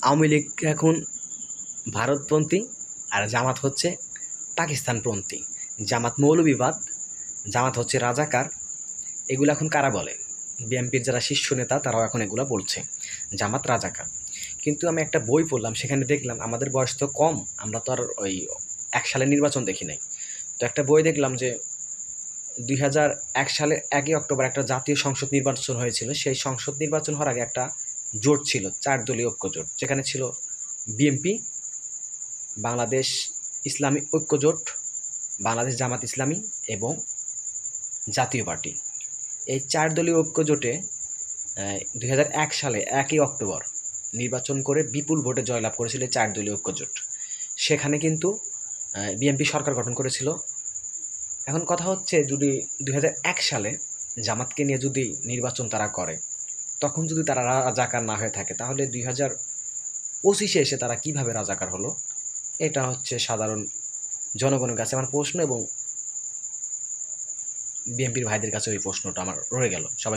আওয়ামী লীগ এখন ভারতপন্থী আর জামাত হচ্ছে পাকিস্তানপন্থী। জামাত মৌলবিবাদ, জামাত হচ্ছে রাজাকার। এগুলো এখন কারা বলে? বিএনপির যারা শীর্ষ নেতা তারাও এখন এগুলো বলছে জামাত রাজাকার। কিন্তু আমি একটা বই পড়লাম, সেখানে দেখলাম আমাদের বয়স তো কম, আমরা তো আর ওই 1 সালের নির্বাচন দেখি নাই। তো একটা বই দেখলাম যে 2001 সালের 1 অক্টোবর একটা জাতীয় সংসদ নির্বাচন হয়েছিল। সেই সংসদ নির্বাচন হওয়ার আগে একটা জোট ছিল, 4 দলীয় ঐক্য জোট, যেখানে ছিল বিএনপি, বাংলাদেশ ইসলামী ঐক্য জোট, বাংলাদেশ জামাত ইসলামী এবং জাতীয় পার্টি। এই 4 দলীয় ঐক্য জোটে 2001 সালে 1 অক্টোবর নির্বাচন করে বিপুল ভোটে জয়লাভ করেছিল এই 4 দলীয় ঐক্য জোট। সেখানে কিন্তু বিএনপি সরকার গঠন করেছিল। এখন কথা হচ্ছে, যদি 2001 সালে জামাতকে নিয়ে যদি নির্বাচন তারা করে, তখন যদি তারা রাজাকার না হয়ে থাকে, তাহলে 2025-এ এসে তারা কিভাবে রাজাকার হলো? এটা হচ্ছে সাধারণ জনগণের কাছে আমার প্রশ্ন, এবং বিএনপির ভাইদের কাছে ওই প্রশ্নটা আমার রয়ে গেল। সবাই